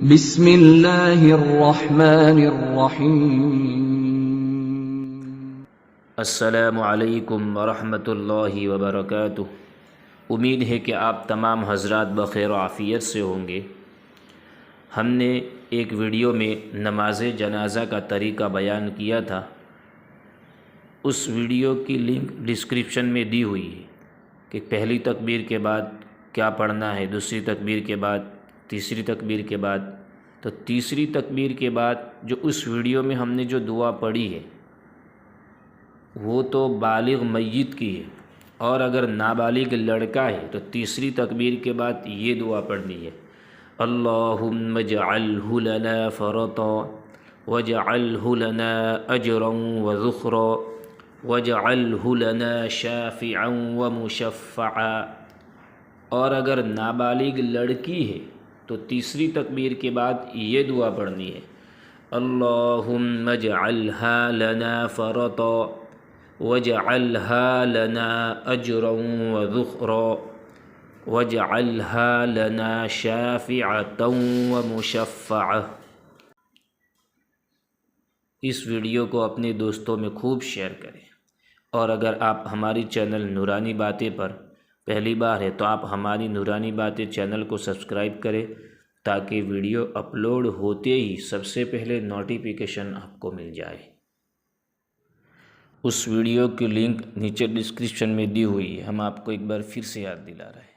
بسم اللہ الرحمن الرحیم۔ السلام علیکم ورحمۃ اللہ وبرکاتہ۔ امید ہے کہ آپ تمام حضرات بخیر و عافیت سے ہوں گے۔ ہم نے ایک ویڈیو میں نماز جنازہ کا طریقہ بیان کیا تھا، اس ویڈیو کی لنک ڈسکرپشن میں دی ہوئی ہے کہ پہلی تکبیر کے بعد کیا پڑھنا ہے، دوسری تکبیر کے بعد، تیسری تکبیر کے بعد۔ تو تیسری تکبیر کے بعد جو اس ویڈیو میں ہم نے جو دعا پڑھی ہے وہ تو بالغ میت کی ہے، اور اگر نابالغ لڑکا ہے تو تیسری تکبیر کے بعد یہ دعا پڑھنی ہے: اللہم اجعلہ لنا فرطا واجعلہ لنا اجرا وذخرا واجعلہ لنا شافعا ومشفعا۔ اور اگر نابالغ لڑکی ہے تو تیسری تکبیر کے بعد یہ دعا پڑھنی ہے: اللہم اجعلہا لنا فرطا واجعلہا لنا اجرا وذخرا واجعلہا لنا شافعتا ومشفعا۔ اس ویڈیو کو اپنے دوستوں میں خوب شیئر کریں، اور اگر آپ ہماری چینل نورانی باتیں پر پہلی بار ہے تو آپ ہماری نورانی باتیں چینل کو سبسکرائب کریں تاکہ ویڈیو اپلوڈ ہوتے ہی سب سے پہلے نوٹیفیکیشن آپ کو مل جائے۔ اس ویڈیو کی لنک نیچے ڈسکرپشن میں دی ہوئی ہے، ہم آپ کو ایک بار پھر سے یاد دلا رہے ہیں۔